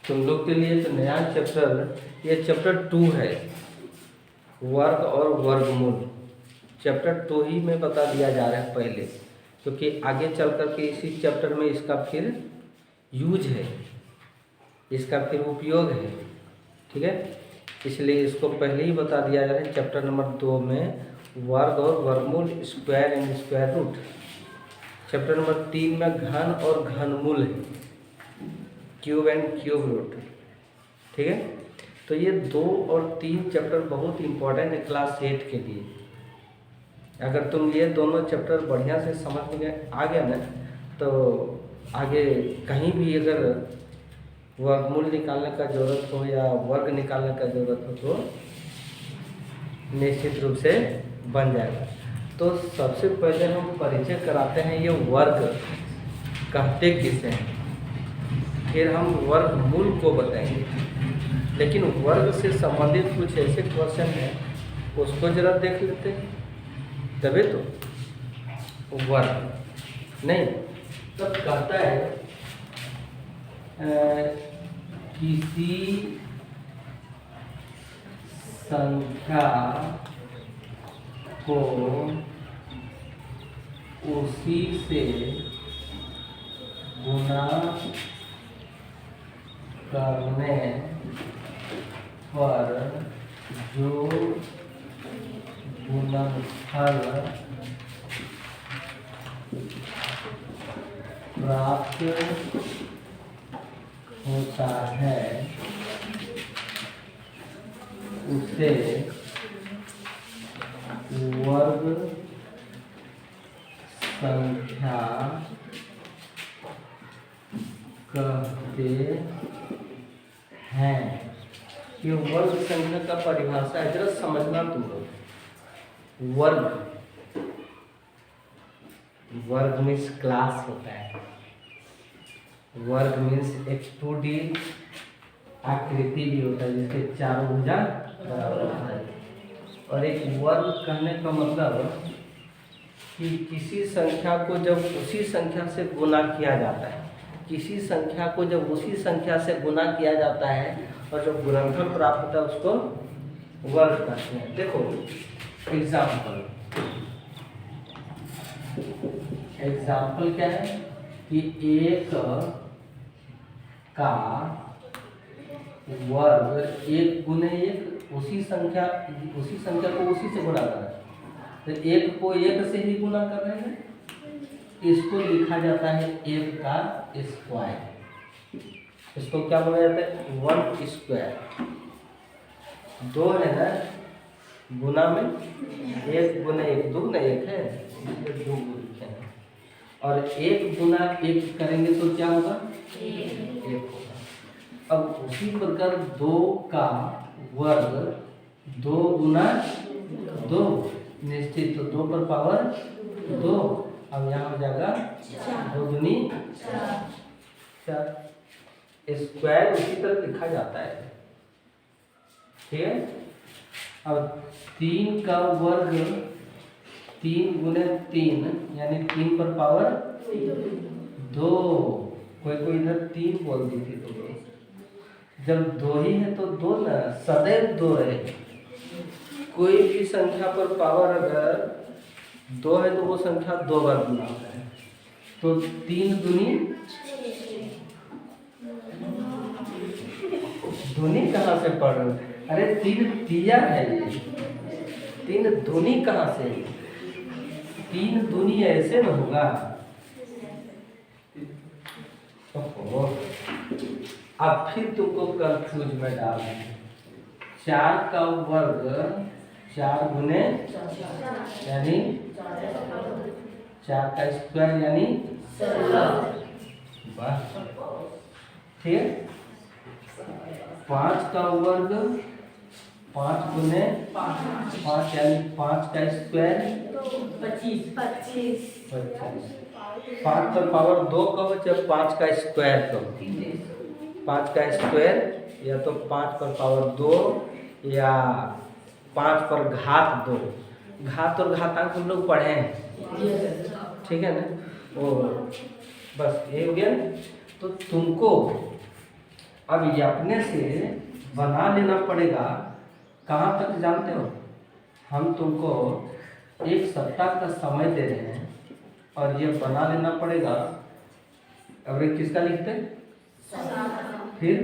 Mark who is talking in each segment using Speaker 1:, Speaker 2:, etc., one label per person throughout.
Speaker 1: तुम लोग के लिए तो नया चैप्टर, ये चैप्टर 2 है, वर्ग और वर्गमूल। चैप्टर 2 ही में बता दिया जा रहा है पहले, क्योंकि आगे चल कर के इसी चैप्टर में इसका फिर यूज है, इसका फिर उपयोग है। ठीक है, इसलिए इसको पहले ही बता दिया जा रहा है चैप्टर नंबर 2 में, वर्ग और वर्गमूल, square and square root. Chapter number 3 में घन और घनमूल है, क्यूब एंड क्यूब रूट। ठीक है, तो ये 2 और 3 चैप्टर बहुत इंपॉर्टेंट है क्लास 8 के लिए। अगर तुम ये दोनों चैप्टर बढ़िया से समझ में आ गया ना, तो आगे कहीं भी अगर वर्गमूल निकालने का ज़रूरत हो या वर्ग निकालने का ज़रूरत हो तो निश्चित रूप से बन जाएगा। तो सबसे पहले हम परिचय कराते हैं ये वर्ग कहते किसे हैं, फिर हम वर्गमूल को बताएंगे। लेकिन वर्ग से संबंधित कुछ ऐसे क्वेश्चन हैं, उसको जरा देख लेते हैं, तभी तो वर्ग नहीं तब कहता है किसी संख्या को उसी से गुणा करने पर जो गुणनफल प्राप्त होता है उसे वर्ग संख्या कहते हैं। ये वर्ग संख्या का परिभाषा है, जरा समझना तुम लोग। वर्ग मीन्स क्लास होता है, वर्ग मीन्स एक 2D आकृति भी होता है जिसके चारों भुजा बराबर होता है। और एक वर्ग कहने का मतलब कि किसी संख्या को जब उसी संख्या से गुना किया जाता है, किसी संख्या को जब उसी संख्या से गुना किया जाता है और जो गुणनफल प्राप्त होता है उसको वर्ग कहते हैं। देखो एग्जाम्पल क्या है कि 1 का वर्ग 1 गुने 1, उसी संख्या को उसी से गुना कर रहे हैं, तो 1 को 1 से ही गुना कर रहे हैं, इसको लिखा जाता है 1 का स्क्वायर। इसको क्या बोला जाता है? 1 स्क्वायर। 2 है ना गुना में, 1 गुना 1 2 गुना 1 है, 2 लिखे हैं। और 1 गुना 1 करेंगे तो क्या होगा? 1 होगा। अब उसी प्रकार 2 का वर्ग 2 गुना 2 निश्चित, तो 2 पर पावर 2। अब यहाँ हो जाएगा 2 दूनी 4। स्क्वायर उसी तरह लिखा जाता है। ठीक है, अब 3 का वर्ग 3 गुने 3 यानी 3 पर पावर 2। कोई इधर 3 बोल दी थी तो जब 2 ही है तो 2 ना, सदैव 2 रहे। कोई भी संख्या पर पावर अगर 2 है तो वो संख्या 2 बार गुना होता है, तो 3 दूनी दूनी कहाँ से पढ़ रहे हो? अरे 3 दिया है, ये 3 दूनी कहाँ से? 3 दूनी ऐसे न होगा। अब फिर तुमको कंफ्यूज में डाल देंगे। 4 का वर्ग 4 गुने यानी 4 का स्क्वायर यानी 16। ठीक है, 5 का वर्ग 5 गुने 5 यानी 5 का स्क्वायर 25। 5 पर पावर 2 कहो चाहे 5 का स्क्वायर कहो, 5 का स्क्वायर या तो 5 पर पावर 2 या 5 पर घात 2। घात और घातांक हम लोग पढ़े हैं, ठीक है ना? वो बस ये हो गया। तो तुमको अब ये अपने से बना लेना पड़ेगा। कहाँ तक जानते हो? हम तुमको एक सप्ताह का समय दे रहे हैं और ये बना लेना पड़ेगा। अब ये किसका लिखते हैं? फिर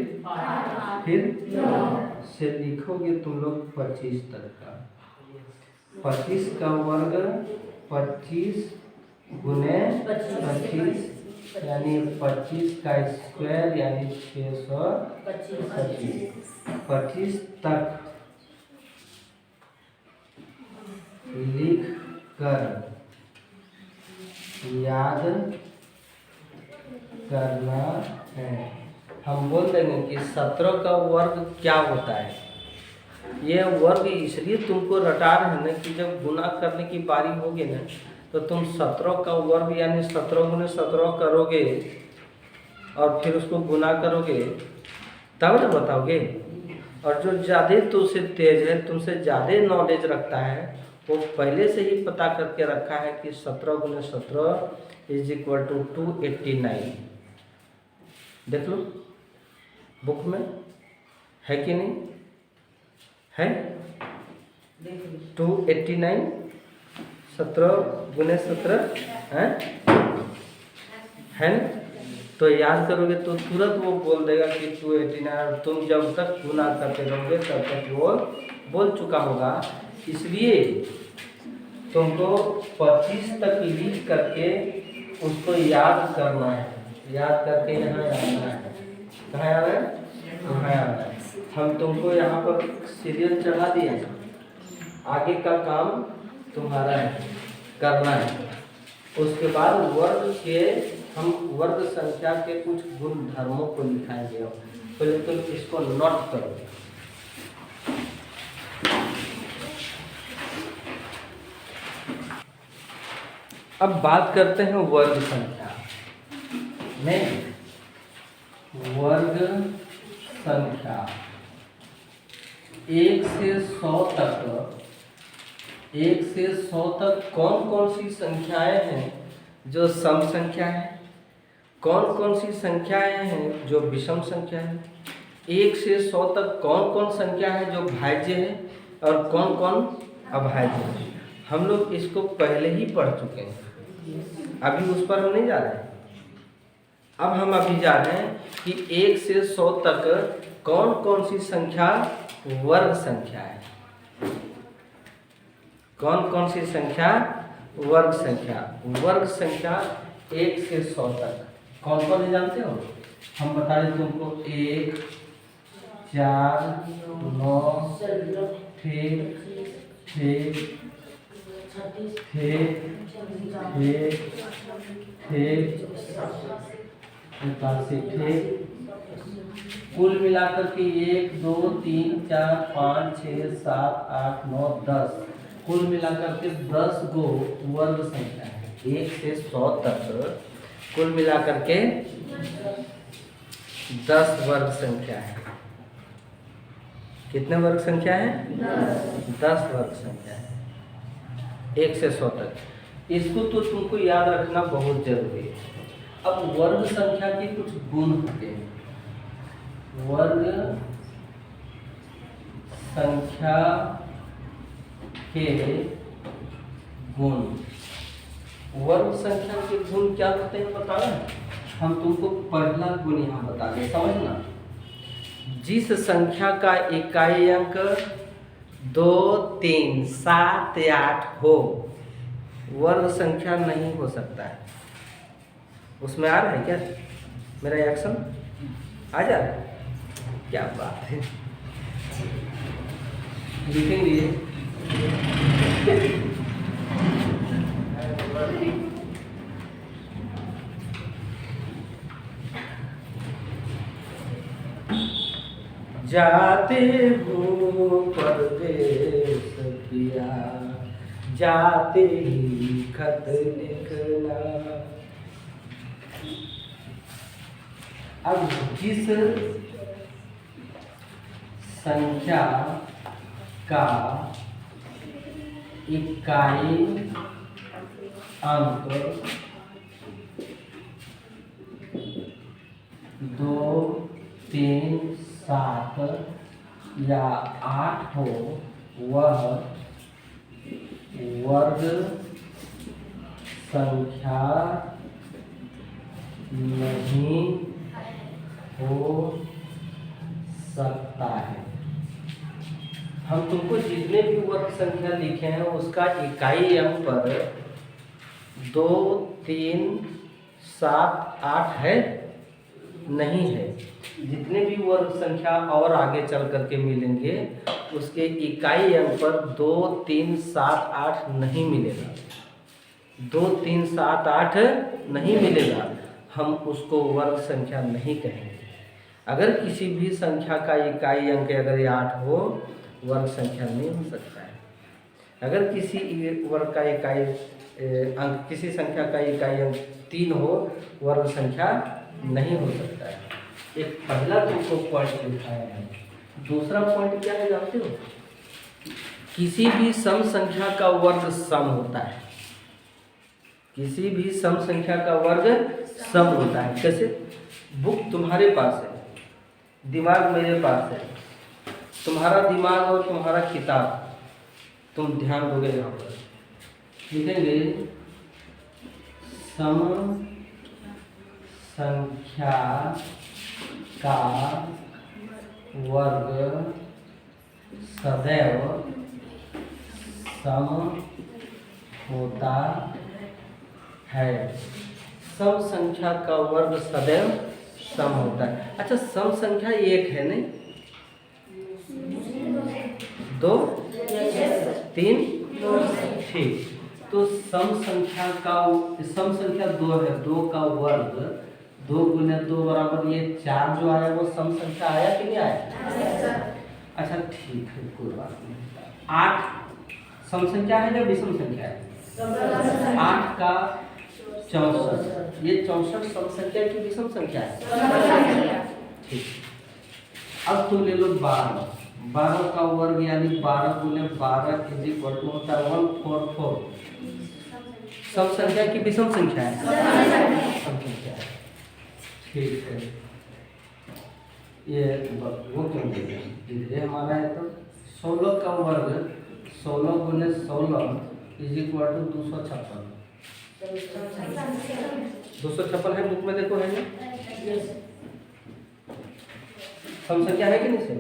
Speaker 1: से लिखोगे तुम लोग 25 तक का। 25 का वर्ग 25 गुने 25 यानी 25 का स्क्वायर यानी 625। 25 तक लिख कर याद करना है। हम बोल देंगे कि 17 का वर्ग क्या होता है। ये वर्ग इसलिए तुमको रटा रहे हैं ना कि जब गुना करने की बारी होगी ना तो तुम 17 का वर्ग यानी 17 गुने 17 करोगे और फिर उसको गुना करोगे तब ना बताओगे। और जो ज़्यादा तुमसे तेज है, तुमसे ज़्यादा नॉलेज रखता है, वो पहले से ही पता करके रखा है कि 17 गुने 17 इज इक्वल टू 289। देख लो बुक में है कि नहीं है? 289 17 गुने 17 है ना? तो याद करोगे तो तुरंत वो बोल देगा कि 289। तुम जब तक गुना करते रहोगे तब तक वो बोल चुका होगा। इसलिए तुमको 25 तक लिख करके उसको याद करना है। याद करके यहाँ आना है। कहाँ आना है? यहाँ आना है। हम तुमको यहाँ पर सीरियल चढ़ा दिए, आगे का काम तुम्हारा है, करना है। उसके बाद वर्ग के हम वर्ग संख्या के कुछ गुण धर्मों को लिखाएंगे। पहले तुम इसको नोट करो। अब बात करते हैं वर्ग संख्या में। वर्ग संख्या 1 से 100 तक, 1 से 100 तक कौन कौन सी संख्याएं हैं जो सम संख्या है, कौन कौन सी संख्याएं हैं जो विषम संख्या है, 1 से 100 तक कौन कौन संख्या है जो भाज्य है और कौन कौन अभाज्य है। हम लोग इसको पहले ही पढ़ चुके हैं, अभी उस पर हम नहीं जा रहे हैं। अब हम अभी जा रहे हैं कि 1 से 100 तक कौन कौन सी संख्या वर्ग संख्या है, कौन कौन सी संख्या वर्ग संख्या। वर्ग संख्या 1 से 100 तक कौन कौन है जानते हो? हम बता दें तुमको। 1 4 9 6 कुल मिलाकर के 1 2 3 4 5 6 7 8 9 10 कुल मिलाकर के 10 गो वर्ग संख्या है। 1 से 100 तक कुल मिलाकर के 10 वर्ग संख्या है। कितने वर्ग संख्या है? 10 वर्ग संख्या है 1 से 100 तक। इसको तो तुमको याद रखना बहुत जरूरी है। अब वर्ग संख्या के कुछ गुण होते हैं। वर्ग संख्या के गुण, वर्ग संख्या के गुण क्या होते हैं बताना। हम तुमको पहला गुण यहाँ बता दें, समझना। जिस संख्या का इकाई अंक 2 3 7 8 हो, वर्ग संख्या नहीं हो सकता है। उसमें आ रहा है क्या मेरा एक्शन? आ जा रहा है? क्या बात है। लिखेंगे जाते हो परदेस पिया, जाते ही खत लिखना। अब जिस संख्या का इकाई अंक 2 3, 7 या 8 हो वह वर्ग संख्या नहीं हो सकता है। हम तुमको जितने भी वर्ग संख्या लिखे हैं उसका इकाई अंक पर 2, 3, 7, 8 है नहीं है। जितने भी वर्ग संख्या और आगे चल करके मिलेंगे उसके इकाई अंक पर 2, 3, 7, 8 नहीं मिलेगा। 2, 3, 7, 8 नहीं मिलेगा, हम उसको वर्ग संख्या नहीं कहेंगे। अगर किसी भी संख्या का इकाई अंक अगर 8 हो वर्ग संख्या नहीं हो सकता है। अगर किसी वर्ग का इकाई अंक किसी संख्या का इकाई अंक 3 हो वर्ग संख्या नहीं हो सकता है। एक पहला तुमको पॉइंट दिखाया है। दूसरा पॉइंट क्या है जानते हो? किसी भी सम संख्या का वर्ग सम होता है। किसी भी सम संख्या का वर्ग सम होता है। कैसे? बुक तुम्हारे पास है, दिमाग मेरे पास है। तुम्हारा दिमाग और तुम्हारा किताब, तुम ध्यान दोगे यहाँ पर लिखेंगे सम संख्या का वर्ग सदैव सम होता है। सम संख्या का वर्ग सदैव सम होता है। अच्छा, सम संख्या एक है नहीं? 2, 3, ठीक। तो सम संख्या 2 है। 2 का वर्ग 2 गुने 2 बराबर ये 4 जो आया वो सम संख्या आया कि नहीं आया? अच्छा ठीक है, कोई बात नहीं। 8 सम संख्या है या विषम संख्या है? 8 का 64, ये 64 सम संख्या की विषम संख्या है। ठीक। अब तो ले लो 12। 12 का वर्ग यानी 12 गुने 12 इज इक्वल टू होता है 144। सम संख्या की विषम संख्या है? सम संख्या है। ठीक है, ये वो क्यों दे रहे हैं? ये हमारा है तो 16 का वर्ग 16 गुने 16 इज इक्वल टू 256। 256 है बुक में, देखो है ना? सम संख्या है कि नहीं सर?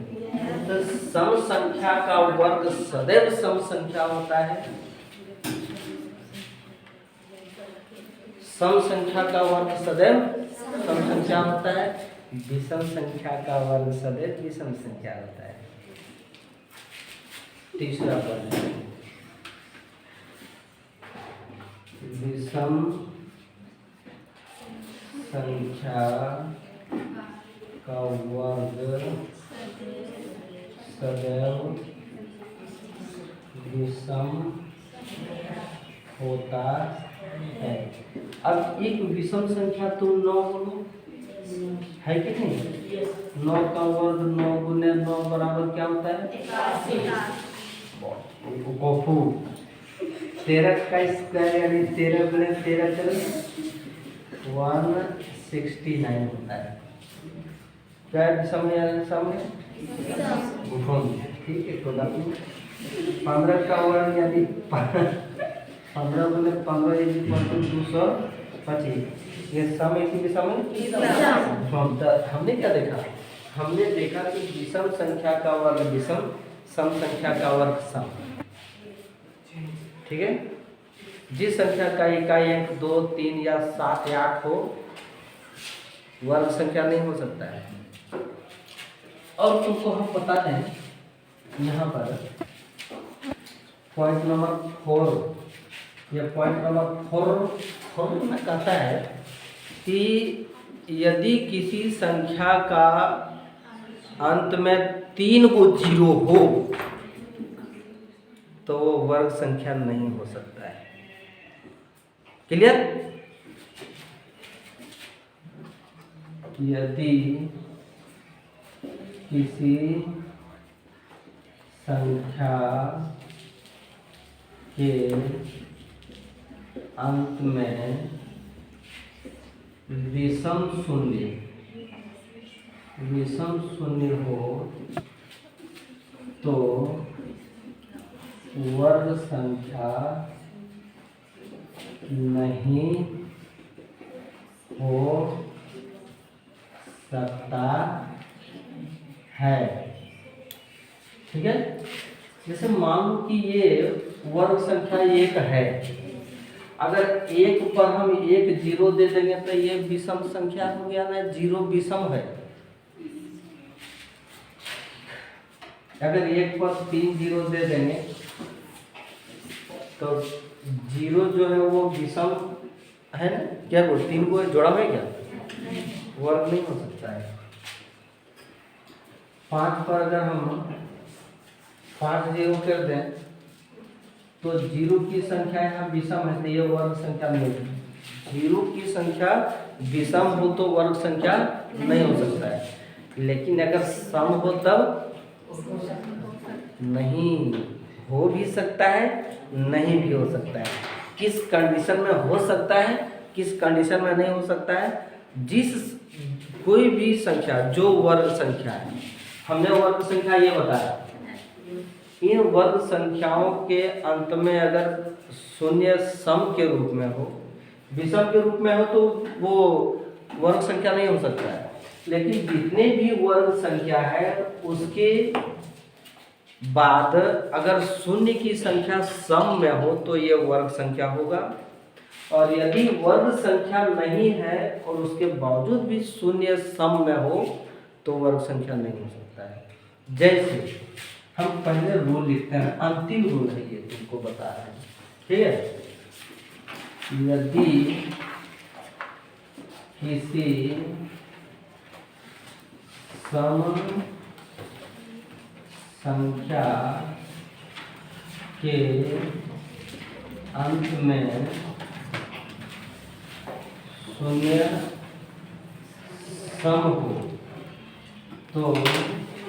Speaker 1: तो सम संख्या का वर्ग सदैव सम संख्या होता है। सम संख्या का वर्ग सदैव सम संख्या होता है। विषम संख्या का वर्ग सदैव विषम संख्या होता है। तीसरा पॉइंट, विषम संख्या का वर्ग सदैव विषम होता है। अब एक विषम संख्या तो 9 बोलो, है कि नहीं? 9 का वर्ग 9 गुने 9 बराबर क्या होता है? 13 का स्क्वायर यानी 13 गुने 13 करें 169 होता है। क्या विषम है? सामने ठीक है, कोई बात नहीं। 15 का वर्ग यानी 15 गुने 15 इज इक्वल टू 225। ये सम है कि विषम है? हमने क्या देखा? हमने देखा कि विषम संख्या का वर्ग विषम, सम संख्या का वर्ग सम। ठीक है, जिस संख्या का इकाई अंक 2, 3 या 7 या 8 हो वर्ग संख्या नहीं हो सकता है। और तुमको हम बताते हैं यहाँ पर पॉइंट नंबर 4। यह पॉइंट नंबर 4 में कहता है कि यदि किसी संख्या का अंत में 3 को 0 हो तो वो वर्ग संख्या नहीं हो सकता है। क्लियर? यदि किसी संख्या के अंत में विषम शून्य विषम शून्य हो तो वर्ग संख्या नहीं हो सकता है। ठीक है, जैसे मान लो कि ये वर्ग संख्या एक है, अगर एक पर हम एक जीरो दे देंगे तो ये विषम संख्या हो गया ना, जीरो विषम है। अगर एक पर 3 जीरो दे देंगे तो जीरो जो है वो विषम है ना, क्या बोल 3 को जोड़ा है क्या, वर्ग नहीं हो सकता है। 5 पर अगर हम 5 जीरो कर दें तो जीरो की संख्या यहाँ विषम है तो ये वर्ग संख्या नहीं है। जीरो की संख्या विषम हो तो वर्ग संख्या नहीं हो सकता है, लेकिन अगर सम हो तब नहीं हो भी सकता है, नहीं भी हो सकता है। किस कंडीशन में हो सकता है, किस कंडीशन में नहीं हो सकता है, जिस कोई भी संख्या जो वर्ग संख्या है, हमने वर्ग संख्या ये बताया, इन वर्ग संख्याओं के अंत में अगर शून्य सम के रूप में हो, विषम के रूप में हो तो वो वर्ग संख्या नहीं हो सकता है। लेकिन जितने भी वर्ग संख्या है उसके बाद अगर शून्य की संख्या सम में हो तो ये वर्ग संख्या होगा, और यदि वर्ग संख्या नहीं है और उसके बावजूद भी शून्य सम में हो तो वर्ग संख्या नहीं हो सकता है। जैसे हम पहले रूल लिखते हैं, अंतिम रूल है ये, तुमको बता रहे हैं। ठीक है, यदि किसी सम संख्या के अंत में शून्य सम हो तो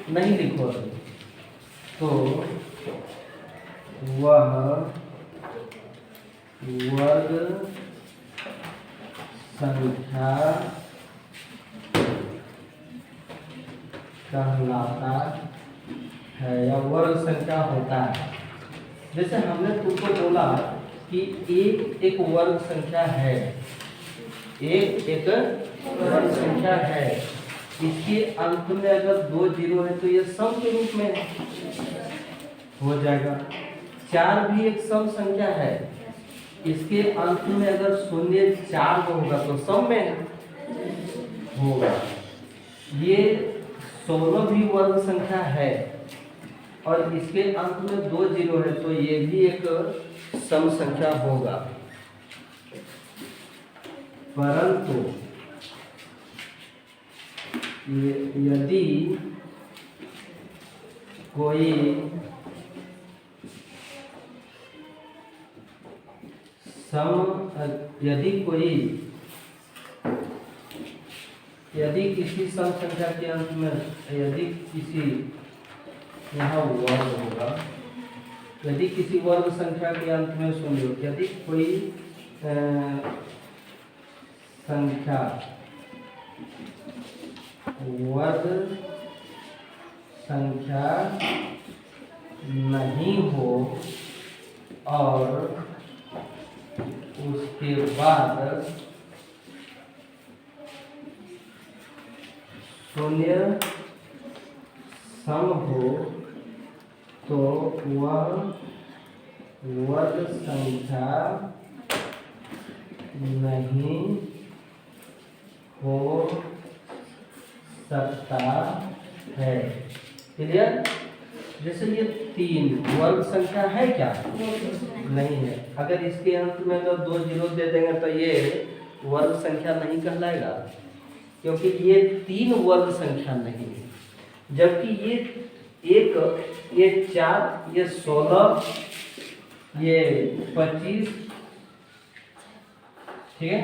Speaker 1: नहीं लिखो तो वह वर्ग संख्या कहलाता है या वर्ग संख्या होता है। जैसे हमने तुमको बोला कि एक वर्ग संख्या है, एक वर्ग संख्या है, इसके अंत में अगर 2 जीरो है तो ये सम के रूप में हो जाएगा। 4 भी एक सम संख्या है, इसके अंत में अगर शून्य 4 होगा तो सम में होगा। ये 16 भी वर्ग संख्या है और इसके अंत में 2 जीरो है तो ये भी एक सम संख्या होगा। परंतु यदि कोई यदि किसी सम संख्या के अंत में यदि किसी यहाँ वर्ग होगा, यदि किसी वर्ग संख्या के अंत में शून्य हो, यदि कोई संख्या वर्ग संख्या नहीं हो और उसके बाद शून्य सम हो तो वह वर्ग संख्या नहीं हो सकता है। क्लियर? जैसे ये 3 वर्ग संख्या है क्या? नहीं है। अगर इसके अंत में अगर 2 जीरो दे देंगे तो ये वर्ग संख्या नहीं कहलाएगा, क्योंकि ये 3 वर्ग संख्या नहीं है। जबकि ये 1, ये 4, ये 16, ये 25, ठीक है,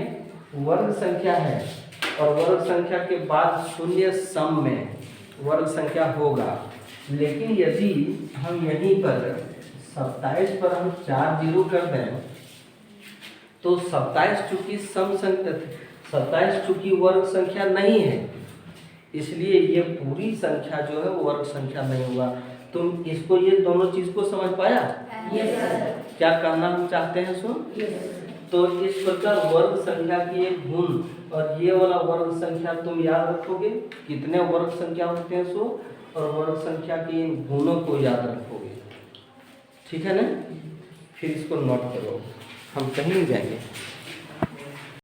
Speaker 1: वर्ग संख्या है और वर्ग संख्या के बाद शून्य सम में वर्ग संख्या होगा। लेकिन यदि हम यहीं पर 27 पर हम 4 जीरो कर दें तो 27 चूंकि सम संख्या, 27 चूंकि वर्ग संख्या नहीं है, इसलिए ये पूरी संख्या जो है वो वर्ग संख्या नहीं हुआ। तुम इसको ये दोनों चीज को समझ पाया? क्या करना हम चाहते हैं सो? तो इस प्रकार वर्ग संख्या की एक गुण और ये वाला वर्ग संख्या तुम याद रखोगे, कितने वर्ग संख्या होते हैं सो, और वर्ग संख्या के इन गुणों को याद रखोगे। ठीक है ना? फिर इसको नोट करो, हम कहीं नहीं जाएंगे।